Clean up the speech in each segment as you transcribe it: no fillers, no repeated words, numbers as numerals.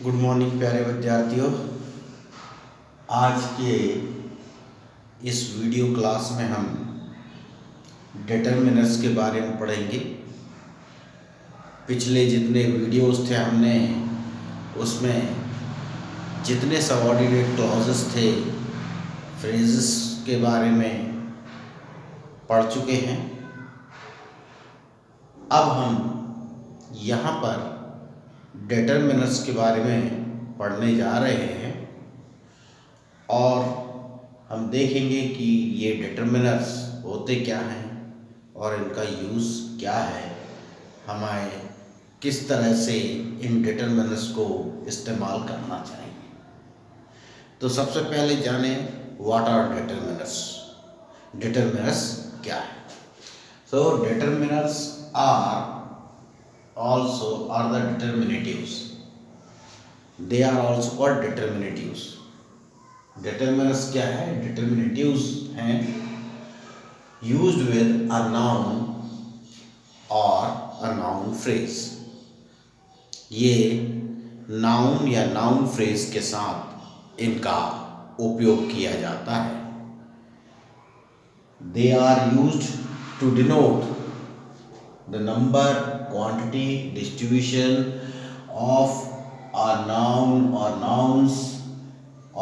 Good morning प्यारे विद्यार्थियों। आज के इस वीडियो क्लास में हम डिटरमिनर्स के बारे में पढ़ेंगे। पिछले जितने वीडियोस थे हमने उसमें जितने सबऑर्डिनेट क्लॉजेस थे, फ्रेजेस के बारे में पढ़ चुके हैं। अब हम यहाँ पर डिटरमिनर्स के बारे में पढ़ने जा रहे हैं और हम देखेंगे कि ये डिटरमिनर्स होते क्या हैं और इनका यूज़ क्या है, हमें किस तरह से इन डिटरमिनर्स को इस्तेमाल करना चाहिए। तो सबसे पहले जाने व्हाट आर डिटरमिनर्स। डिटरमिनर्स क्या है? So determiners are the determinatives. They are also called determinatives. Determiners क्या है? डिटरमिनेटिव्स हैं यूज्ड विद अ नाउन और अ नाउन फ्रेज। ये नाउन या नाउन फ्रेज के साथ इनका उपयोग किया जाता है। They are used to denote the number, quantity, distribution of a noun or nouns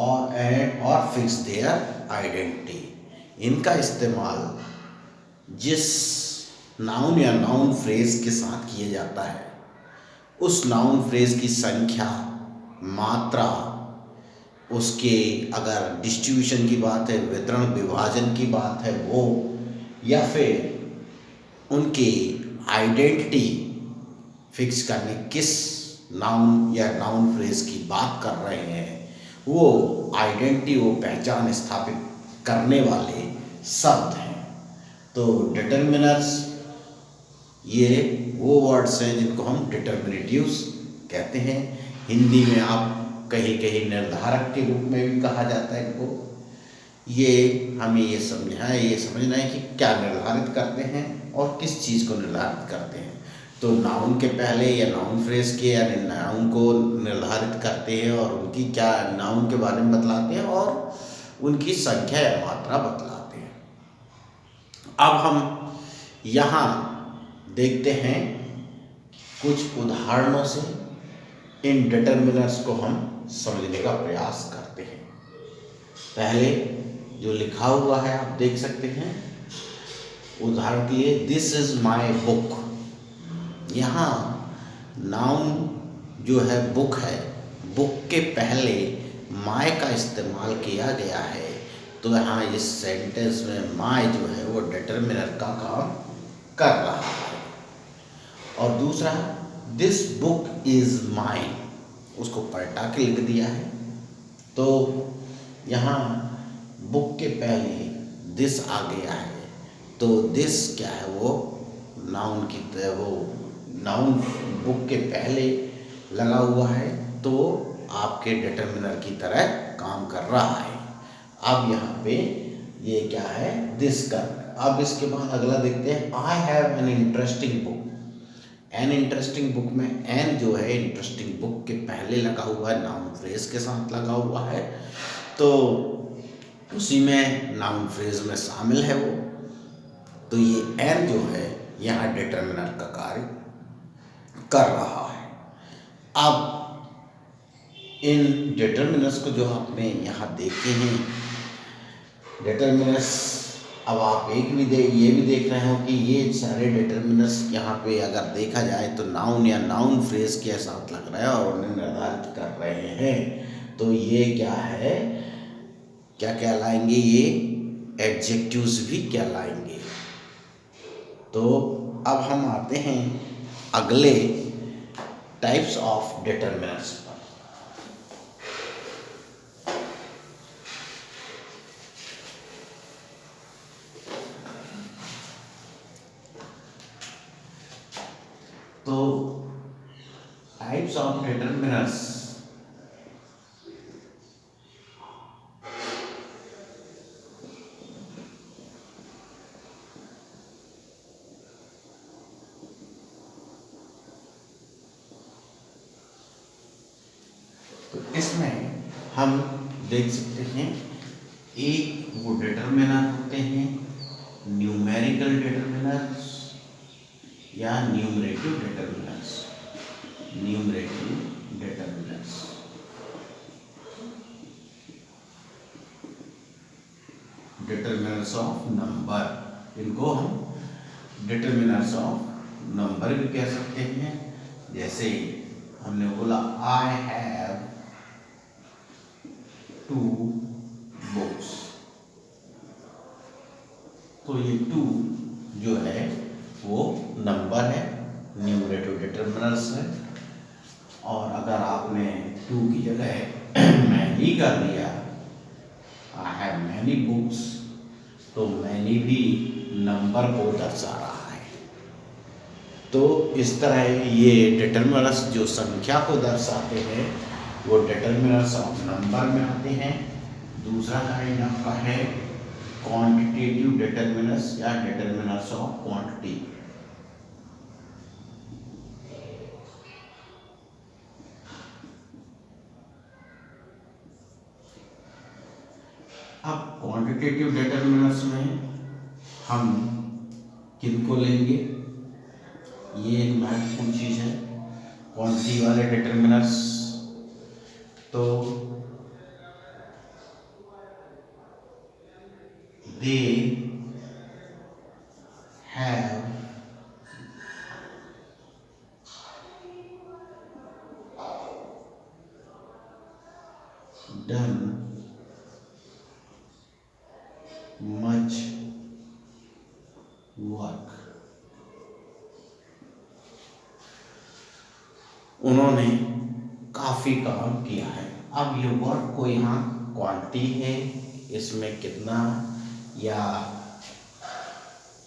or fix their identity। इनका इस्तेमाल जिस नाउन या नाउन फ्रेज के साथ किया जाता है उस नाउन फ्रेज की संख्या, मात्रा, उसके अगर डिस्ट्रीब्यूशन की बात है, वितरण विभाजन की बात है वो, या फिर उनकी आइडेंटिटी फिक्स करने किस नाउन या नाउन फ्रेज की बात कर रहे हैं, वो आइडेंटिटी, वो पहचान स्थापित करने वाले शब्द हैं। तो डिटरमिनर्स ये वो वर्ड्स हैं जिनको हम डिटरमिनेटिव्स कहते हैं। हिंदी में आप कहीं कहीं निर्धारक के रूप में भी कहा जाता है इनको। ये हमें ये समझना है कि क्या निर्धारित करते हैं और किस चीज़ को निर्धारित करते हैं। तो नाउन के पहले या नाउन फ्रेज के यानी नाउन को निर्धारित करते हैं और उनकी क्या नाउन के बारे में बतलाते हैं और उनकी संख्या या मात्रा बतलाते हैं। अब हम यहाँ देखते हैं कुछ उदाहरणों से इन डिटरमिनर्स को हम समझने का प्रयास करते हैं। पहले जो लिखा हुआ है आप देख सकते हैं। उदाहरण के लिए दिस इज माई बुक। यहाँ नाउन जो है बुक है, बुक के पहले माय का इस्तेमाल किया गया है। तो यहाँ इस सेंटेंस में माय जो है वो डिटरमिनर का काम कर रहा है। और दूसरा दिस बुक इज माइन, उसको पलटा के लिख दिया है। तो यहाँ बुक के पहले दिस आ गया है। तो दिस क्या है? वो नाउन की तरह, वो नाउन बुक के पहले लगा हुआ है तो आपके डिटरमिनर की तरह काम कर रहा है। अब यहाँ पे ये क्या है? दिस का। अब इसके बाद अगला देखते हैं। I have an interesting book. An interesting book में एन जो है इंटरेस्टिंग बुक के पहले लगा हुआ है, नाउन फ्रेज के साथ लगा हुआ है। तो उसी में नाउन फ्रेज में शामिल है वो। तो ये एन जो है यहाँ डिटरमिनर का कार्य कर रहा है। अब इन डिटरमिनर्स को जो आपने यहाँ देखे हैं डिटरमिनर्स, अब आप ये भी देख रहे हो कि ये सारे डिटरमिनर्स यहाँ पे अगर देखा जाए तो नाउन या नाउन फ्रेज के साथ लग रहा है और उन्हें निर्धारित कर रहे हैं। तो ये क्या है, क्या कहलाएंगे? ये एडजेक्टिव्स भी कहलाएंगे। तो अब हम आते हैं अगले टाइप्स ऑफ डिटरमिनर्स पर। तो टाइप्स ऑफ डिटरमिनर्स इसमें हम देख सकते हैं एक वो डिटरमिनर होते हैं न्यूमेरिकल डिटरमिनर्स या numerative determiners. Numerative determiners determiners of number, इनको हम डिटरमिनर्स ऑफ नंबर भी कह सकते हैं। जैसे हमने बोला आई हैव 2 बुक्स, तो ये 2 जो है वो नंबर है, न्यूमरेटिव डिटरमिनर्स है। और अगर आपने 2 की जगह मैनी कर दिया, आई हैव मैनी बुक्स, तो मैनी भी नंबर को दर्शा रहा है। तो इस तरह ये डिटरमिनर्स जो संख्या को दर्शाते हैं वो डिटरमिनर्स ऑफ नंबर में आते हैं। दूसरा काइंड आपका है क्वांटिटेटिव डिटरमिनर्स या डिटरमिनर्स ऑफ क्वांटिटी। अब क्वांटिटेटिव डिटरमिनर्स में हम किनको लेंगे, ये एक महत्वपूर्ण चीज है क्वांटिटी वाले डिटरमिनर्स। तो they have done much work, उन्होंने काफी काम किया है। अब ये वर्क को यहाँ क्वांटिटी है, इसमें कितना, या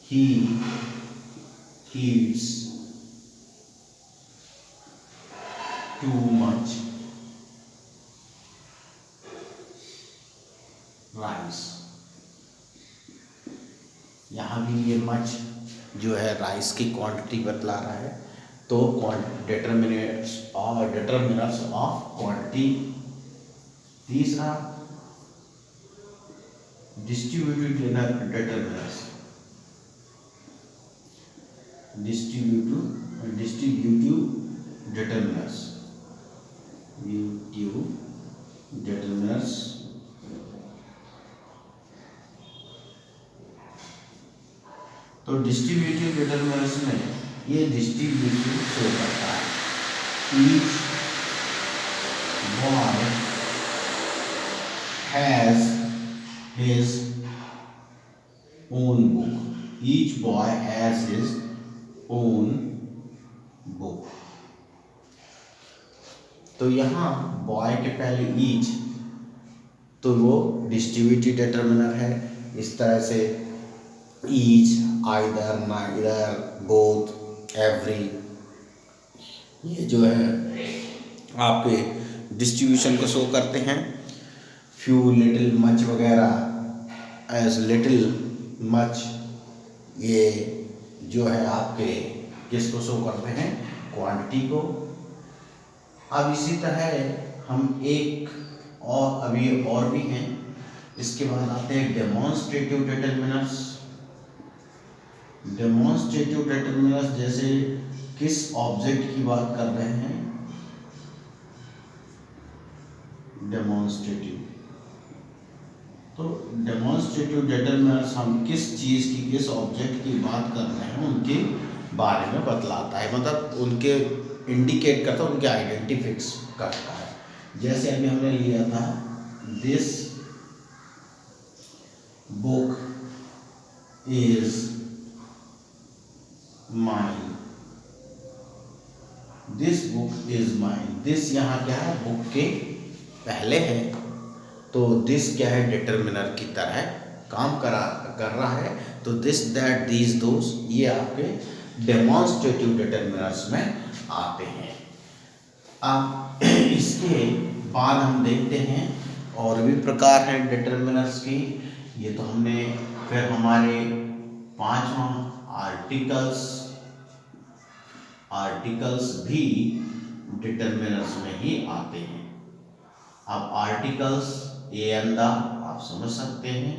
he eats too much rice, यहाँ भी ये मच जो है राइस की क्वांटिटी बतला रहा है। तो डिटरमिनर्स ऑफ क्वांटिटी। तीसरा डिस्ट्रीब्यूटिव डिटरमिनर्स, डिस्ट्रीब्यूटिव डिटरमिनर्स। तो डिस्ट्रीब्यूटिव डिटरमिनर्स में ये डिस्ट्रीब्यूटिव शो करता है। Each boy has his own book, each boy has his own book. तो यहाँ बॉय के पहले ईच, तो वो डिस्ट्रीब्यूटिव डिटरमिनर है। इस तरह से each, either, neither, both, every, ये जो है आपके डिस्ट्रीब्यूशन को शो करते हैं। फ्यू, लिटिल, मच वगैरह, एज लिटिल, मच, ये जो है आपके किसको शो करते हैं, क्वांटिटी को। अब इसी तरह हम एक और अभी और भी हैं, इसके बाद आते हैं डेमोन्स्ट्रेटिव डिटरमिनर्स। डेमोन्स्ट्रेटिव डिटरमिनर्स जैसे किस ऑब्जेक्ट की बात कर रहे हैं, डेमोन्स्ट्रेटिव। तो डेमोन्स्ट्रेटिव डिटरमिनर्स हम किस चीज़ की, किस ऑब्जेक्ट की बात कर रहे हैं उनके बारे में बतलाता है, मतलब उनके इंडिकेट करता है, उनके आइडेंटिफिक्स करता है। जैसे अभी हमने लिया था this book is mine, this book is mine. This यहाँ क्या है, बुक के पहले है, तो दिस क्या है, डिटरमिनर की तरह काम कर रहा है। तो दिस, दैट, दीज, दोस, ये आपके डेमोन्स्ट्रेटिव डिटरमिनर्स में आते हैं। अब इसके बाद हम देखते हैं और भी प्रकार हैं डिटरमिनर्स की। ये तो हमने, फिर हमारे 5वां आर्टिकल्स भी डिटरमिनर्स में ही आते हैं। अब आर्टिकल्स ए एंड द आप समझ सकते हैं।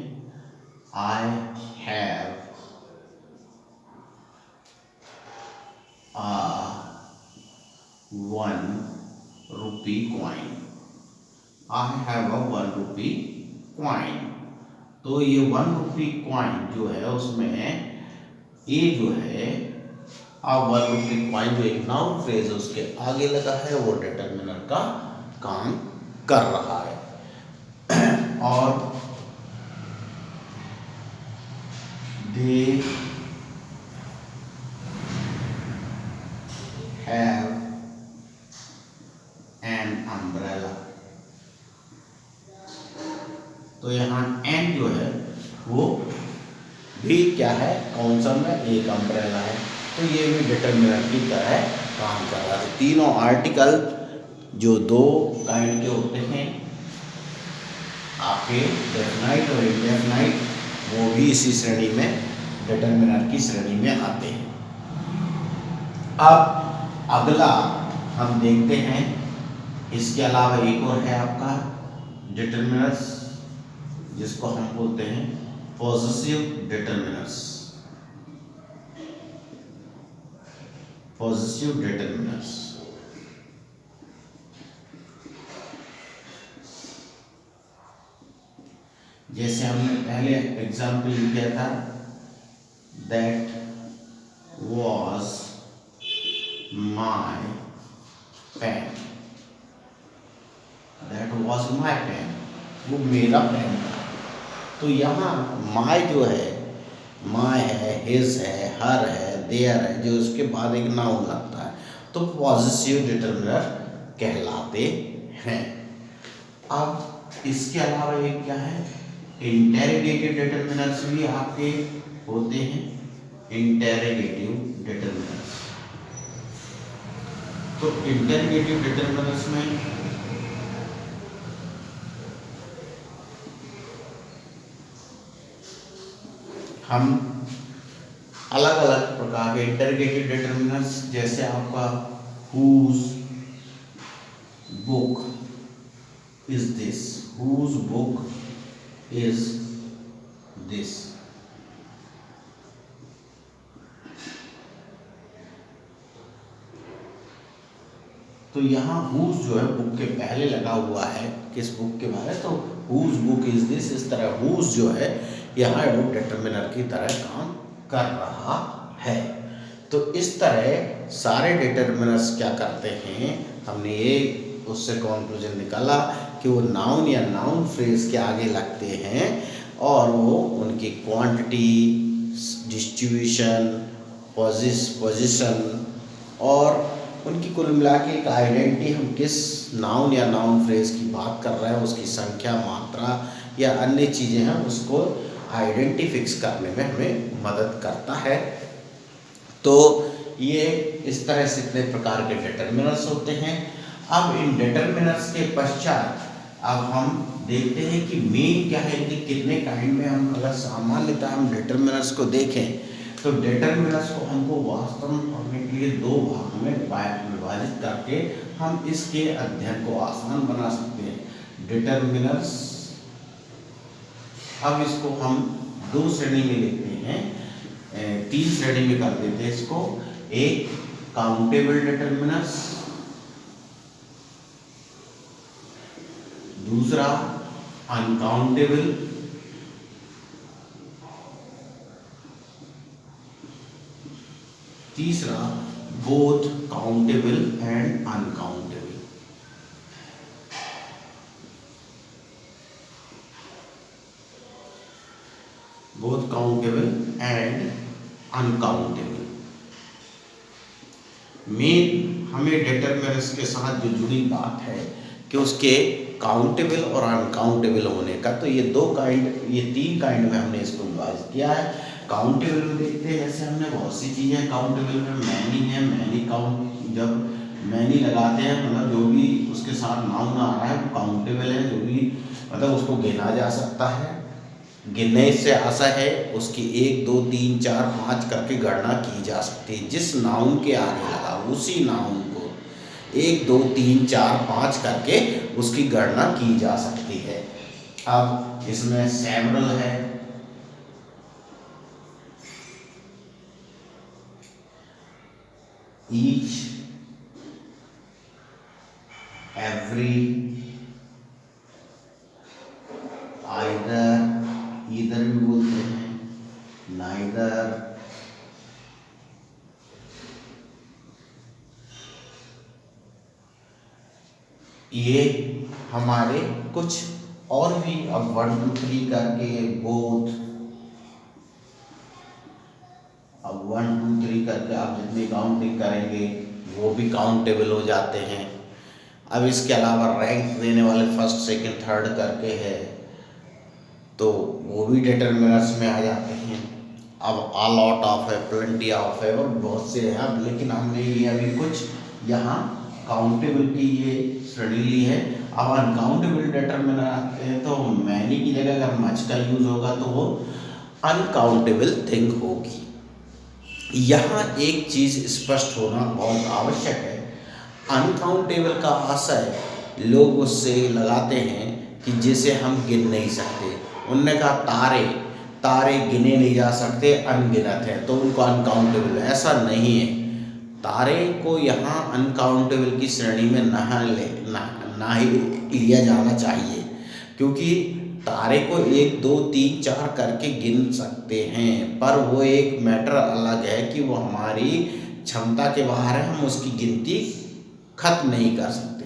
I have ₹1 coin। I have a ₹1 coin। तो ये ₹1 coin जो है उसमें ए जो है अब ₹1 coin जो एक नाउन फ्रेज है उसके आगे लगा है वो डिटरमिनर का काम कर रहा है। और दे हैव एन अम्ब्रेला। तो यहाँ एन जो है वो भी क्या है, कौन सा में एक अम्ब्रेला है, तो ये भी डिटरमिनर की तरह काम कर रहा है। तीनों आर्टिकल जो दो काइंड के होते हैं आपके डेफिनाइट और इंडेफिनाइट, वो भी इसी श्रेणी में डिटरमिनर की श्रेणी में आते हैं। अब अगला हम देखते हैं, इसके अलावा एक और है आपका डिटरमिनर्स जिसको हम बोलते हैं पॉजिटिव डिटरमिनर्स। पॉजिटिव डिटरमिनर्स जैसे हमने पहले एग्जाम्पल लिया था, that was my pen. That was my pen, वो मेरा पेन था। तो यहाँ माई जो है, माई है, हिज है, हर है, देयर है, जो उसके बाद एक नाउन लगता है तो पॉजिटिव डिटरमिनर कहलाते हैं। अब इसके अलावा एक क्या है, इंटेरोगेटिव डिटरमिनर्स भी आपके होते हैं। इंटेरोगेटिव डिटरमिनर्स, तो इंटेरोगेटिव डिटरमिनर्स में हम अलग अलग प्रकार के इंटेरोगेटिव डिटरमिनर्स, जैसे आपका whose book is this, whose book is this। तो यहाँ whose जो है बुक के पहले लगा हुआ है, किस बुक के बारे, तो whose book is this। इस तरह whose जो है यहाँ डिटरमिनर की तरह काम कर रहा है। तो इस तरह सारे डिटरमिनर्स क्या करते हैं, हमने ये उससे कॉन्क्लूजन निकाला कि वो नाउन या नाउन फ्रेज के आगे लगते हैं और वो उनकी क्वांटिटी, डिस्ट्रीब्यूशन, पोजीशन और उनकी कुल मिला के एक आइडेंटिटी, हम किस नाउन या नाउन फ्रेज की बात कर रहे हैं, उसकी संख्या, मात्रा या अन्य चीज़ें हैं, उसको आइडेंटिटी फिक्स करने में हमें मदद करता है। तो ये इस तरह से इतने प्रकार के डिटरमिनर्स होते हैं। अब इन डिटरमिनर्स के पश्चात अब हम देखते हैं कि मेन क्या है, कि कितने काइंड में हम अगर सामान्यतः हम डिटरमिनर्स को देखें तो डिटरमिनर्स को हमको वास्तव में पढ़ने के लिए दो भागों में विभाजित करके हम इसके अध्ययन को आसान बना सकते हैं। डिटरमिनर्स, अब इसको हम दो श्रेणी में लेते हैं, तीन श्रेणी में कर देते हैं इसको। एक काउंटेबल डिटरमिनर्स, दूसरा अनकाउंटेबल, तीसरा both countable and uncountable. Both countable and uncountable. Main हमें डिटरमिनर्स के साथ जो जुड़ी बात है कि उसके काउंटेबल और अनकाउंटेबल होने का, तो ये दो काइंड, ये तीन काइंड में हमने इसको विभाजित किया है। काउंटेबल में देखते हैं, जैसे हमने बहुत सी चीज़ें काउंटेबल में मैनी है, मैनी काउंट, जब मैनी लगाते हैं मतलब जो भी उसके साथ नाउन आ रहा है वो काउंटेबल है, जो भी मतलब उसको गिना जा सकता है। गिनने से आशा है उसकी 1 2 3 4 5 करके गणना की जा सकती है। जिस नाउन के आगे लगा उसी नाउन को 1 2 3 4 5 करके उसकी गणना की जा सकती है। अब इसमें सेवरल है, ईच, एवरी, आइदर, ईदर भी बोलते हैं, नाइदर, ये हमारे कुछ और भी, अब 1 2 3 करके बोथ, अब 1 2 3 करके आप जितनी काउंटिंग करेंगे वो भी काउंटेबल हो जाते हैं। अब इसके अलावा रैंक देने वाले फर्स्ट सेकंड थर्ड करके है तो वो भी डिटरमिनर्स में आ जाते हैं। अब अ लॉट ऑफ है, प्लेंटी ऑफ है और बहुत से हैं। अब लेकिन हमने ये अभी कुछ यहाँ काउंटेबल की ये श्रेणी ली है। अब अनकाउंटेबल डिटरमिनर आते हैं तो मैनी की जगह अगर मच का यूज होगा तो वो अनकाउंटेबल थिंग होगी। यहाँ एक चीज स्पष्ट होना बहुत आवश्यक है। अनकाउंटेबल का आशय लोग उससे लगाते हैं कि जिसे हम गिन नहीं सकते। उनने कहा तारे, तारे गिने नहीं जा सकते, अनगिनत है तो उनको अनकाउंटेबल, ऐसा नहीं है। तारे को यहाँ अनकाउंटेबल की श्रेणी में ना ही लिया जाना चाहिए, क्योंकि तारे को 1 2 3 4 करके गिन सकते हैं, पर वो एक मैटर अलग है कि वो हमारी क्षमता के बाहर है, हम उसकी गिनती खत्म नहीं कर सकते।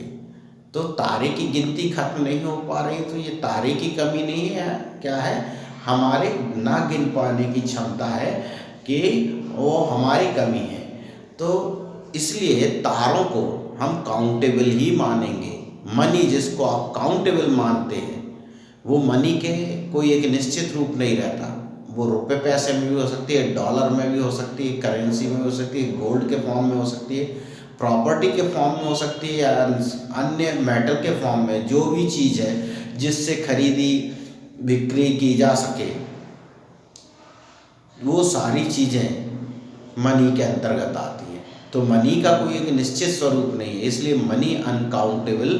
तो तारे की गिनती खत्म नहीं हो पा रही तो ये तारे की कमी नहीं है, क्या है, हमारे ना गिन पाने की क्षमता है कि वो हमारी कमी है। तो इसलिए तारों को हम काउंटेबल ही मानेंगे। मनी जिसको आप काउंटेबल मानते हैं वो मनी के कोई एक निश्चित रूप नहीं रहता। वो रुपए पैसे में भी हो सकती है, डॉलर में भी हो सकती है, करेंसी में हो सकती है, गोल्ड के फॉर्म में हो सकती है, प्रॉपर्टी के फॉर्म में हो सकती है, या अन्य मेटल के फॉर्म में। जो भी चीज़ है जिससे खरीदी बिक्री की जा सके वो सारी चीज़ें मनी के अंतर्गत आती हैं। तो मनी का कोई एक निश्चित स्वरूप नहीं है, इसलिए मनी अनकाउंटेबल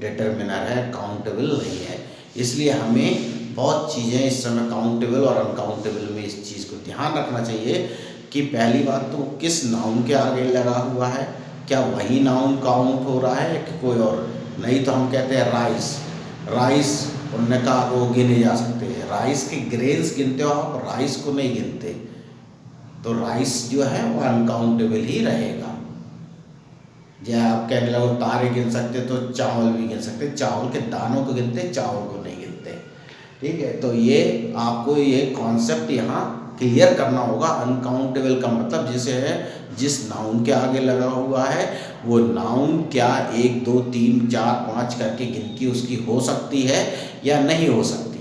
डिटरमिनर है, काउंटेबल नहीं है। इसलिए हमें बहुत चीज़ें इस समय काउंटेबल और अनकाउंटेबल में इस चीज़ को ध्यान रखना चाहिए कि पहली बात तो किस नाउन के आगे लगा हुआ है, क्या वही नाउन काउंट हो रहा है कि कोई और। नहीं तो हम कहते हैं राइस, राइस उनने कहा वो गिने जा सकते हैं, राइस के ग्रेन्स गिनते हो आप, राइस को नहीं गिनते, तो राइस जो है वो अनकाउंटेबल ही रहेगा। जैसे आप कहने लगो तारे गिन सकते तो चावल भी गिन सकते, चावल के दानों को गिनते, चावल को नहीं गिनते। ठीक है, तो ये आपको ये कॉन्सेप्ट यहाँ क्लियर करना होगा। अनकाउंटेबल का मतलब जिसे है जिस नाउन के आगे लगा हुआ है वो नाउन क्या 1 2 3 4 5 करके गिनती उसकी हो सकती है या नहीं हो सकती,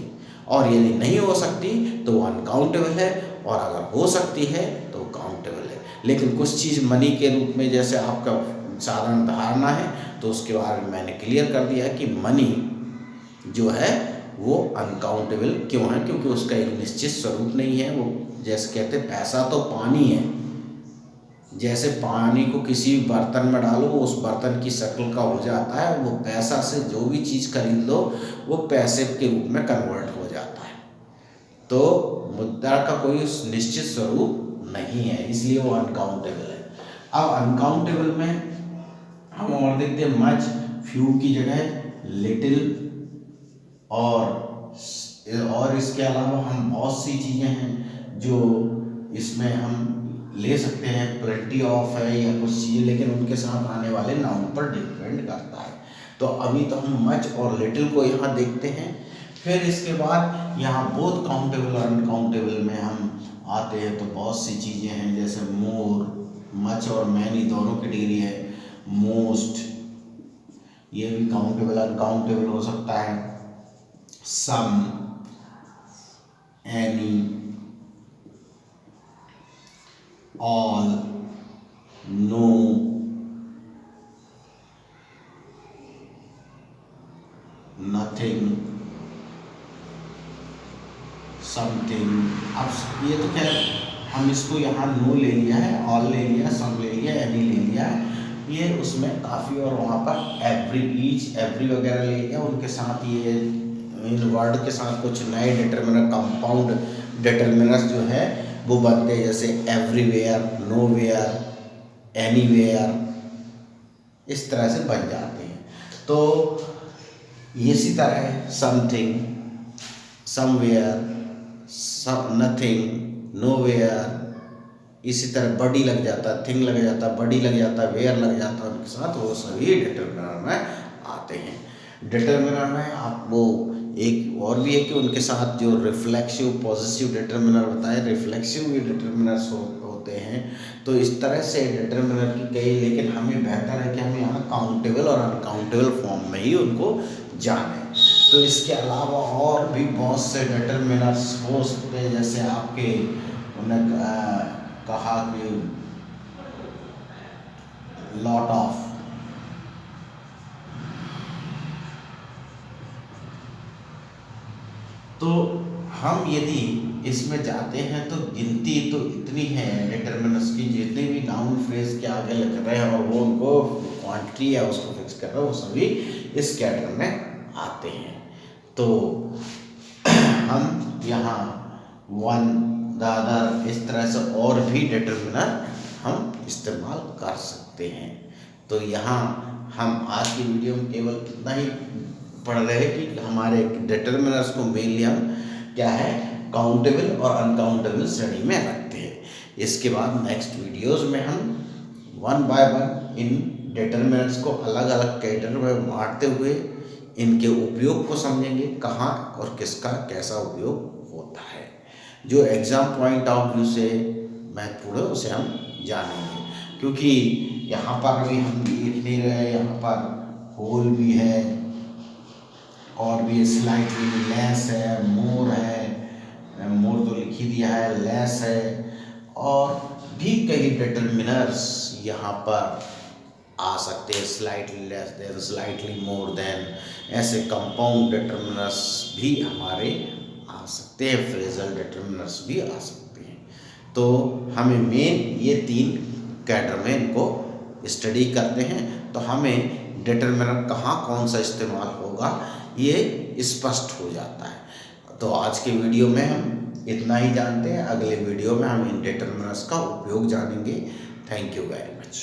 और यदि नहीं हो सकती तो वो अनकाउंटेबल है, और अगर हो सकती है तो काउंटेबल है। लेकिन कुछ चीज़ मनी के रूप में जैसे आपका साधारण धारणा है तो उसके बारे में मैंने क्लियर कर दिया है कि मनी जो है वो अनकाउंटेबल क्यों है, क्योंकि उसका एक निश्चित स्वरूप नहीं है। वो जैसे कहते हैं पैसा तो पानी है, जैसे पानी को किसी बर्तन में डालो वो उस बर्तन की शक्ल का हो जाता है, वो पैसा से जो भी चीज़ खरीद लो वो पैसे के रूप में कन्वर्ट हो जाता है। तो मुद्रा का कोई निश्चित स्वरूप नहीं है, इसलिए वो अनकाउंटेबल है। अब अनकाउंटेबल में हम और देखते हैं मच, फ्यू की जगह लिटिल, और इसके अलावा हम बहुत सी चीज़ें हैं जो इसमें हम ले सकते हैं, प्लेंटी ऑफ है या कुछ चीज़ें, लेकिन उनके साथ आने वाले नाउन पर डिपेंड करता है। तो अभी तो हम मच और लिटिल को यहाँ देखते हैं। फिर इसके बाद यहाँ बोथ काउंटेबल और अनकाउंटेबल में हम आते हैं तो बहुत सी चीज़ें हैं, जैसे मोर, मच और मैनी दोनों की डिग्री है। मोस्ट ये भी काउंटेबल अनकाउंटेबल हो सकता है। Some, any, all, no, nothing, something. अब ये तो खैर हम इसको यहाँ नो ले लिया है, ऑल ले लिया, सम ले लिया, एनी ले लिया है, ये उसमें काफ़ी, और वहाँ पर एवरी, ईच, एवरी वगैरह ले लिया, उनके साथ ये इन वर्ड के साथ कुछ नए डिटर्मिनर, कंपाउंड डिटर्मिनर्स जो है वो बनते हैं, जैसे एवरीवेयर, नोवेयर, एनीवेयर, इस तरह से बन जाते हैं। तो इसी तरह है समथिंग, समवेयर, सम, नथिंग, नोवेयर, इसी तरह बडी लग जाता है, थिंग लग जाता है, बडी लग जाता है, वेयर लग जाता है, उनके साथ वो सभी डिटर्मिनर में आते हैं। डिटर्मिनर में आप वो एक और भी है कि उनके साथ जो रिफ्लेक्सिव, पॉजिटिव डिटर्मिनर बताए, रिफ्लेक्सिव भी डिटर्मिनर्स होते हैं। तो इस तरह से डिटर्मिनर की कई, लेकिन हमें बेहतर है कि हम यहाँ काउंटेबल और अनकाउंटेबल फॉर्म में ही उनको जानें। तो इसके अलावा और भी बहुत से डिटर्मिनर्स हो सकते हैं, जैसे आपके उन्हें कहा कि लॉट ऑफ, तो हम यदि इसमें जाते हैं तो गिनती तो इतनी है डिटर्मिनर्स की, जितने भी नाउन फ्रेज के आगे लग रहे हैं और वो उनको क्वांटिटी है उसको फिक्स कर रहे हैं, वो सभी इस कैटेगरी में आते हैं। तो हम यहाँ वन, द अदर, इस तरह से और भी डिटर्मिनर हम इस्तेमाल कर सकते हैं। तो यहाँ हम आज की वीडियो में केवल इतना ही पढ़ रहे हैं कि हमारे डिटर्मिनर्स को मेनली हम क्या है, काउंटेबल और अनकाउंटेबल श्रेणी में रखते हैं। इसके बाद नेक्स्ट वीडियोस में हम one by one in determiners को अलग अलग कैटेगरी में बांटते हुए इनके उपयोग को समझेंगे, कहाँ और किसका कैसा उपयोग होता है। जो एग्ज़ाम पॉइंट ऑफ व्यू से महत्वपूर्ण है उसे हम जानेंगे, क्योंकि यहाँ पर अभी हम लिख नहीं रहे, यहाँ पर होल भी है और भी स्लाइटली लेस है, मोर है, मोर तो लिख ही दिया है, लेस है, और भी कई डिटर्मिनर्स यहाँ पर आ सकते हैं, slightly less than, slightly more than, ऐसे कंपाउंड डिटर्मिनर्स भी हमारे आ सकते हैं, फ्रेजल डिटर्मिनर्स भी आ सकते हैं। तो हमें मेन ये तीन कैटर में इनको स्टडी करते हैं, तो हमें डिटर्मिनर कहाँ कौन सा इस्तेमाल होगा ये स्पष्ट हो जाता है। तो आज के वीडियो में हम इतना ही जानते हैं, अगले वीडियो में हम इन डिटर्मिनर्स का उपयोग जानेंगे। Thank you very much.